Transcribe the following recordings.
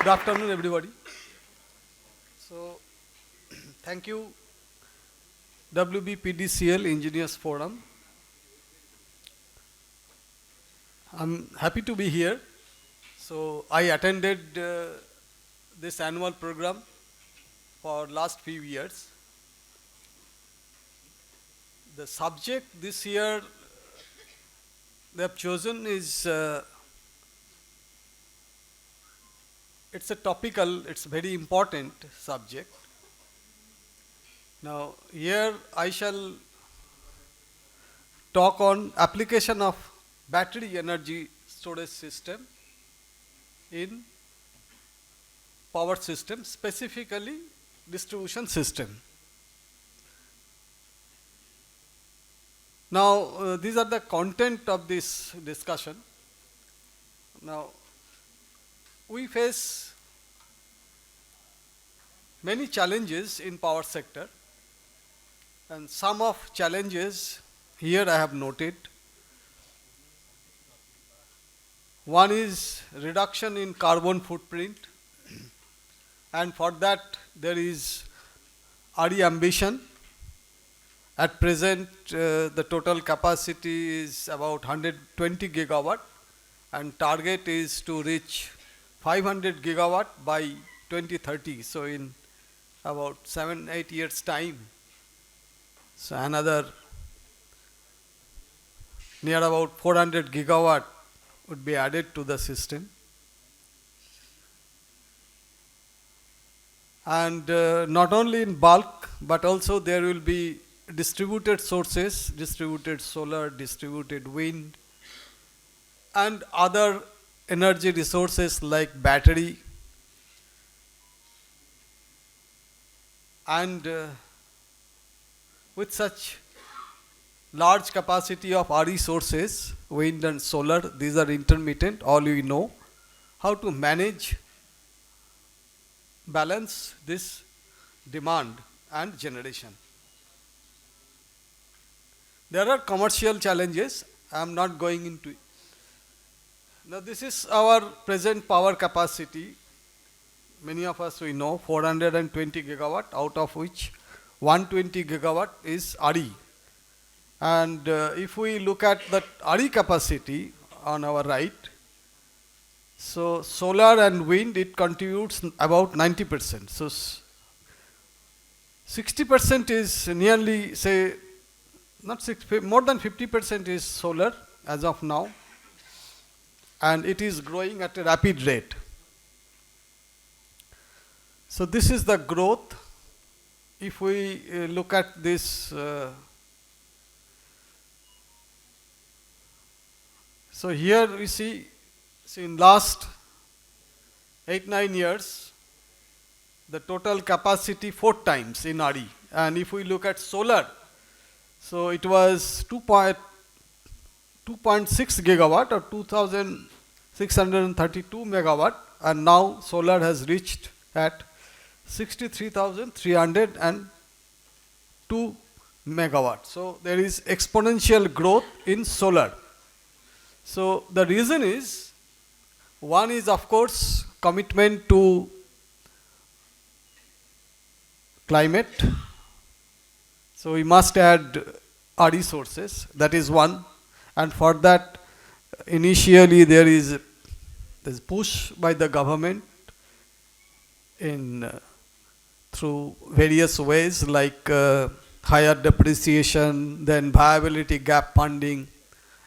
Good afternoon, everybody. So, thank you, WBPDCL Engineers Forum. I'm happy to be here. So, I attended this annual program for last few years. The subject this year they have chosen is it's a topical, it's a very important subject. Now, here I shall talk on application of battery energy storage system in power system, specifically distribution system. Now, these are the content of this discussion. Now, we face many challenges in power sector, and some of challenges here I have noted. One is reduction in carbon footprint, and for that there is RE ambition. At present, the total capacity is about 120 gigawatt, and target is to reach 500 gigawatt by 2030. So, in about 7-8 years time, so another near about 400 gigawatt would be added to the system. And not only in bulk, but also there will be distributed sources, distributed solar, distributed wind, and other energy resources like battery. And with such large capacity of RE sources, wind and solar, these are intermittent, all we know, how to manage, balance this demand and generation. There are commercial challenges, I am not going into it. Now this is our present power capacity. Many of us we know 420 gigawatt, out of which 120 gigawatt is RE. And if we look at that RE capacity on our right, so solar and wind, it contributes about 90%. So 60% is nearly, say, not 60, more than 50% is solar as of now, and it is growing at a rapid rate. So this is the growth. If we look at this, so here we see in last 8-9 years, the total capacity 4 times in RE. And if we look at solar, so it was 2.6 gigawatt or 2,632 megawatt, and now solar has reached at 63,302 megawatt. So there is exponential growth in solar. So the reason is, one is of course commitment to climate. So we must add RE sources, that is one, and for that initially there is this push by the government in through various ways like higher depreciation, then viability gap funding,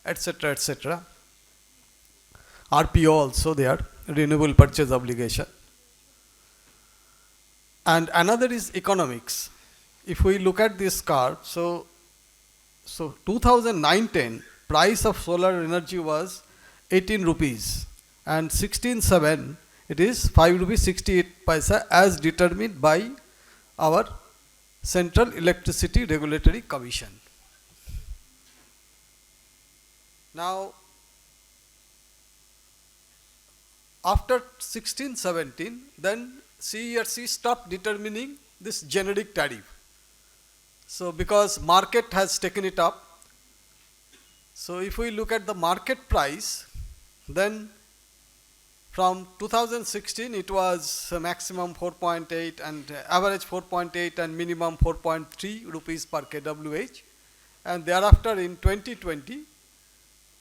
etc., etc. RPO also there, renewable purchase obligation. And another is economics. If we look at this curve, so 2009-10 price of solar energy was 18 rupees, and 16-7 it is 5 rupees 68 paisa as determined by our Central Electricity Regulatory Commission. Now, after 16-17, then CERC stopped determining this generic tariff. So because market has taken it up, so if we look at the market price, then From 2016, it was maximum 4.8 and average 4.8 and minimum 4.3 rupees per kWh. And thereafter in 2020,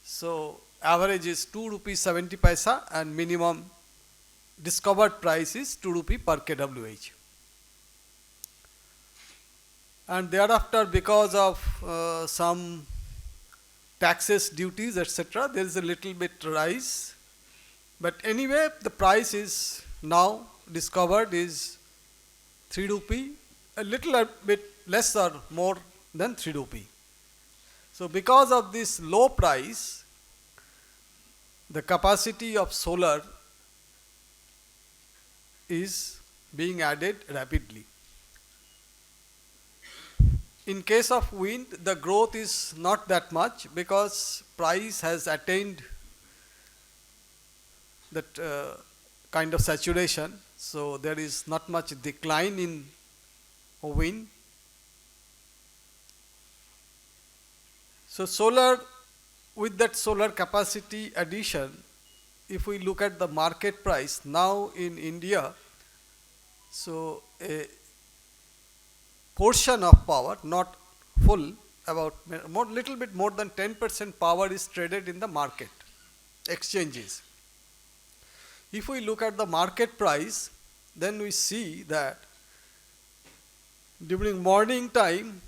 so average is 2 rupees 70 paisa and minimum discovered price is 2 rupee per kWh. And thereafter, because of some taxes, duties, etc., there is a little bit rise. But anyway, the price is now discovered is 3 rupee, a little bit less or more than 3 rupee. So because of this low price, the capacity of solar is being added rapidly. In case of wind, the growth is not that much because price has attained that kind of saturation. So there is not much decline in wind. So solar, with that solar capacity addition, if we look at the market price now in India, so a portion of power, not full, about little bit more than 10% power is traded in the market exchanges. If we look at the market price, then we see that during morning time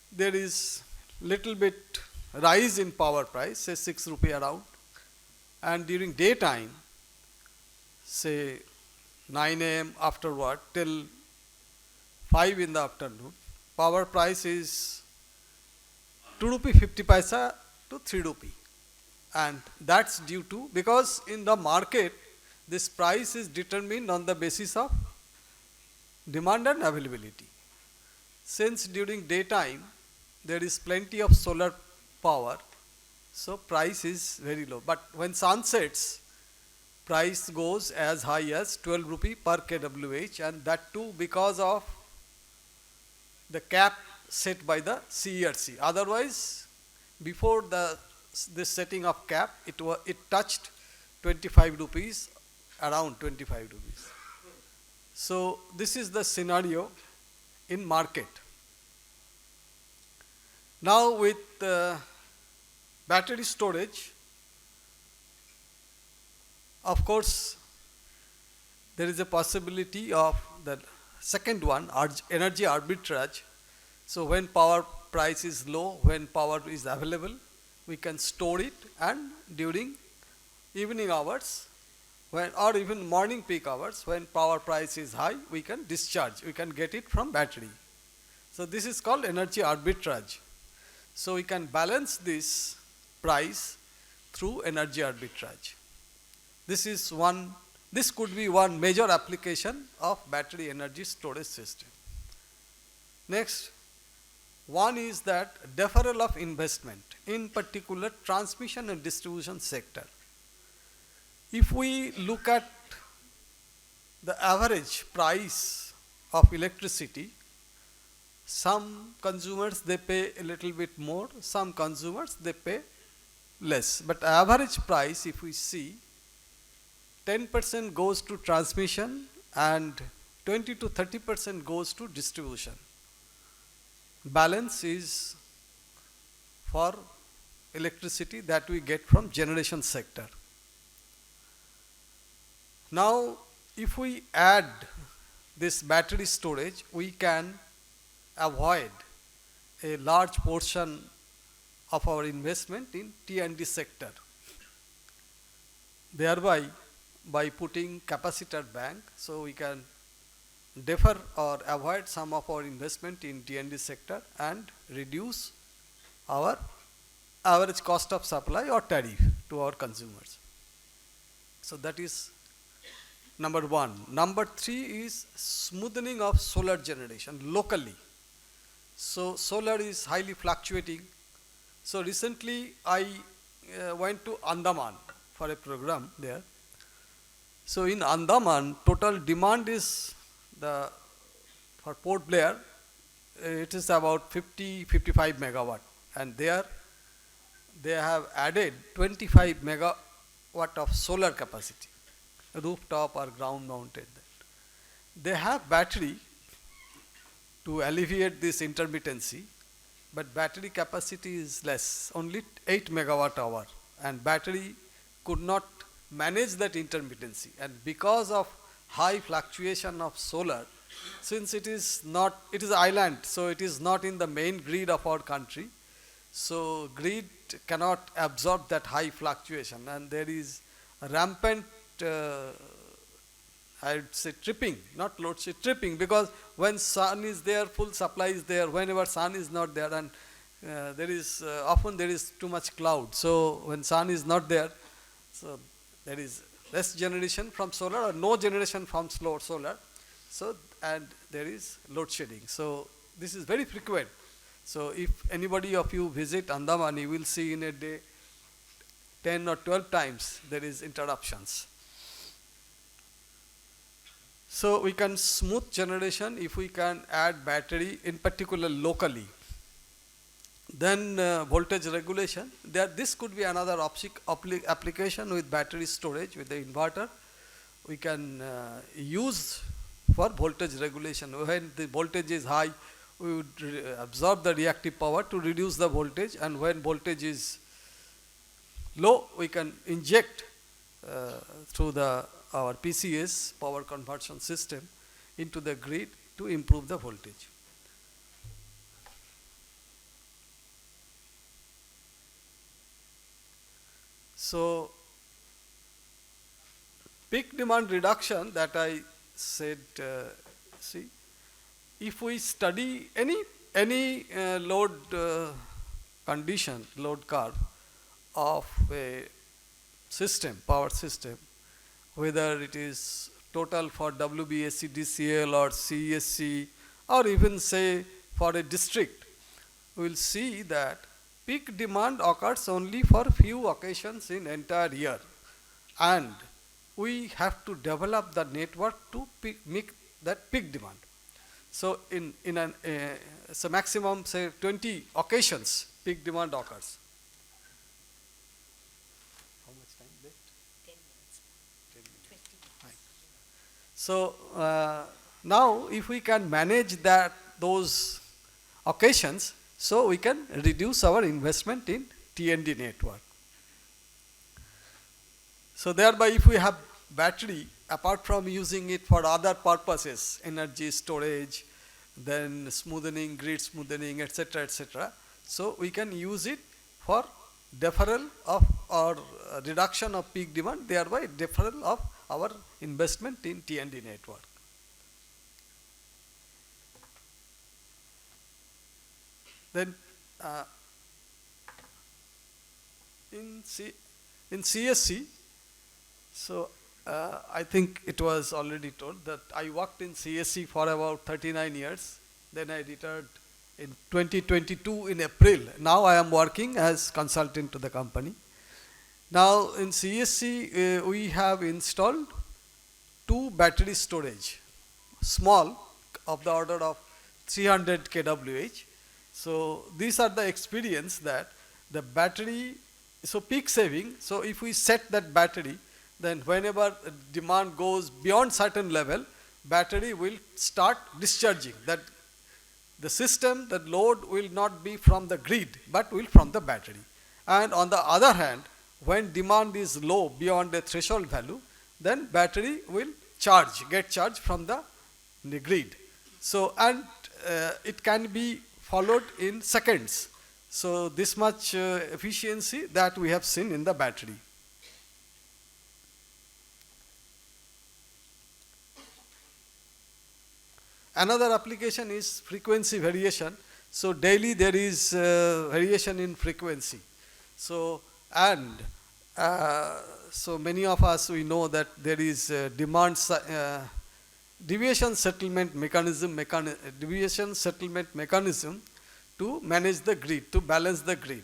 there is little bit rise in power price, say 6 rupee around, and during daytime, say 9 am afterward till 5 in the afternoon, power price is 2 rupee 50 paisa to 3 rupee. And that's due to, because in the market, this price is determined on the basis of demand and availability. Since during daytime, there is plenty of solar power, so price is very low. But when sun sets, price goes as high as 12 rupee per kWh, and that too because of the cap set by the CERC. Otherwise, before this setting of cap, it touched 25 rupees, around 25 rupees. So this is the scenario in market. Now with battery storage, of course, there is a possibility of the second one, energy arbitrage. So when power price is low, when power is available, we can store it, and during evening hours, or even morning peak hours, when power price is high, we can discharge, we can get it from battery. So this is called energy arbitrage. So we can balance this price through energy arbitrage. This could be one major application of battery energy storage system. Next, one is that deferral of investment, in particular transmission and distribution sector. If we look at the average price of electricity, some consumers they pay a little bit more, some consumers they pay less. But average price, if we see, 10% goes to transmission and 20 to 30% goes to distribution. Balance is for electricity that we get from generation sector. Now, if we add this battery storage, we can avoid a large portion of our investment in T&D sector. Thereby, by putting capacitor bank, so we can defer or avoid some of our investment in T&D sector and reduce our average cost of supply or tariff to our consumers. So that is number one. Number three is smoothing of solar generation locally. So solar is highly fluctuating. So recently I went to Andaman for a program there. So in Andaman, total demand is for Port Blair, it is about 55 megawatt, and there they have added 25 megawatt of solar capacity. rooftop or ground mounted. They have battery to alleviate this intermittency, but battery capacity is less, only 8 megawatt hour, and battery could not manage that intermittency. And because of high fluctuation of solar, since it is island, so it is not in the main grid of our country, so grid cannot absorb that high fluctuation, and there is rampant I'd say tripping, not load shedding, tripping, because when sun is there, full supply is there. Whenever sun is not there, and there is often there is too much cloud. So when sun is not there, so there is less generation from solar or no generation from solar. So and there is load shedding. So this is very frequent. So if anybody of you visit Andaman, you will see in a day 10 or 12 times there is interruptions. So we can smooth generation if we can add battery, in particular locally. Then voltage regulation. This could be another application with battery storage with the inverter. We can use for voltage regulation. When the voltage is high, we would absorb the reactive power to reduce the voltage, and when voltage is low, we can inject through our PCS, power conversion system, into the grid to improve the voltage. So peak demand reduction that I said, see, if we study any load condition, load curve of a system, power system, whether it is total for WBPDCL or CESC, or even say for a district, we will see that peak demand occurs only for few occasions in entire year, and we have to develop the network to meet that peak demand. So so maximum say 20 occasions peak demand occurs. How much time left? 10 minutes. 10 minutes. So now if we can manage those occasions, so we can reduce our investment in T&D network. So thereby, if we have battery, apart from using it for other purposes, energy storage, then smoothening, grid smoothening, etc., so we can use it for deferral of or reduction of peak demand, thereby deferral of our investment in T&D network. Then in CSC, so I think it was already told that I worked in CSC for about 39 years. Then I retired in 2022 in April. Now I am working as consultant to the company. Now in CSC we have installed 2 battery storage, small, of the order of 300 kWh. So these are the experience that the battery, so peak saving, so if we set that battery, then whenever demand goes beyond certain level, battery will start discharging. That the system, the load will not be from the grid, but will from the battery. And on the other hand, when demand is low beyond a threshold value, then battery will get charged from the grid. So, and it can be followed in seconds. So this much efficiency that we have seen in the battery. Another application is frequency variation. So daily there is variation in frequency. So and so many of us, we know that there is deviation settlement mechanism to manage the grid, to balance the grid,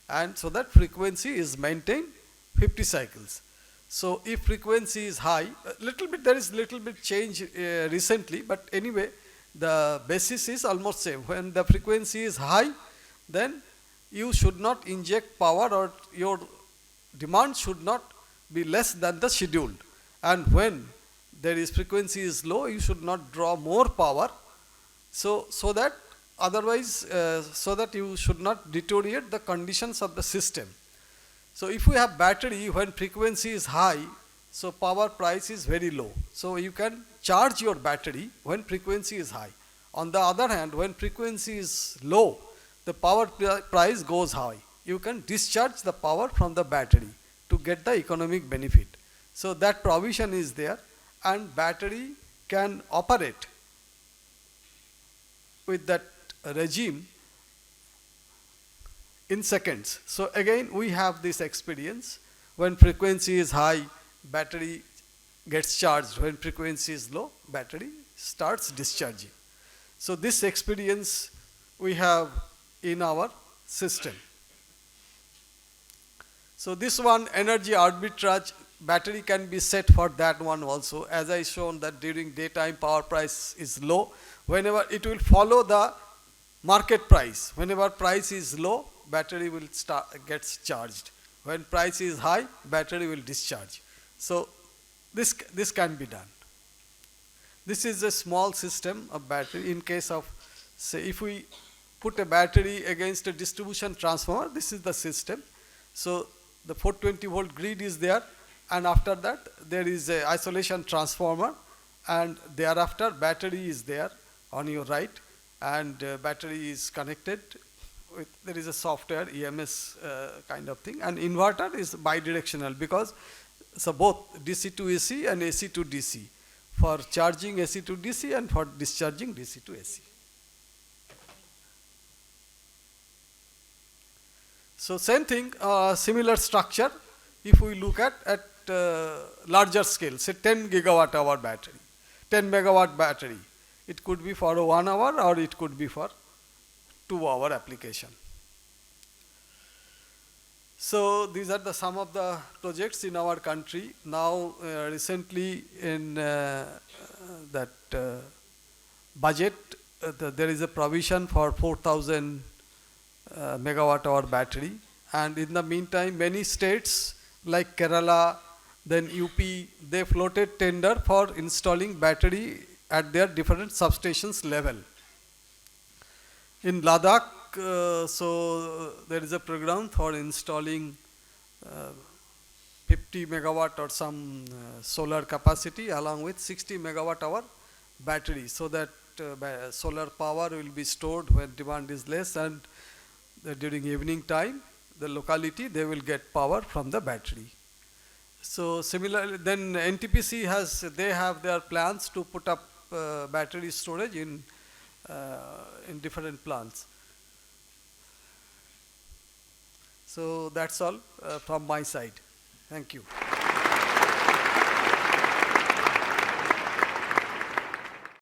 and so that frequency is maintained 50 cycles. So if frequency is high, there is little bit change recently, but anyway, the basis is almost same. When the frequency is high, then you should not inject power, or your demand should not be less than the scheduled. and when there is frequency is low, you should not draw more power, so that otherwise, so that you should not deteriorate the conditions of the system. So if we have battery when frequency is high, so power price is very low. So you can charge your battery when frequency is high. On the other hand, when frequency is low, the power price goes high. You can discharge the power from the battery to get the economic benefit. So that provision is there, and battery can operate with that regime in seconds. So again we have this experience. When frequency is high, battery gets charged. When frequency is low, battery starts discharging. So this experience we have in our system. So this one, energy arbitrage, battery can be set for that one also. As I shown that during daytime power price is low, whenever it will follow the market price. Whenever price is low, battery will gets charged. When price is high, battery will discharge. So this can be done. This is a small system of battery. In case of, say, if we put a battery against a distribution transformer, this is the system. So the 420 volt grid is there, and after that there is a isolation transformer, and thereafter battery is there on your right, and battery is connected with, there is a software EMS kind of thing, and inverter is bidirectional, because so both DC to AC and AC to DC, for charging AC to DC and for discharging DC to AC. So same thing, similar structure, if we look at larger scale, say 10 gigawatt hour battery, 10 megawatt battery. It could be for 1 hour or it could be for 2 hour application. So these are some of the projects in our country. Now recently in that budget, there is a provision for 4,000 megawatt hour battery, and in the meantime many states like Kerala, then UP, they floated tender for installing battery at their different substations level. In Ladakh, so there is a program for installing 50 megawatt or some solar capacity along with 60 megawatt hour battery, so that solar power will be stored when demand is less, and during evening time, the locality, they will get power from the battery. So similarly, then NTPC they have their plans to put up battery storage in different plants. So that's all from my side. Thank you.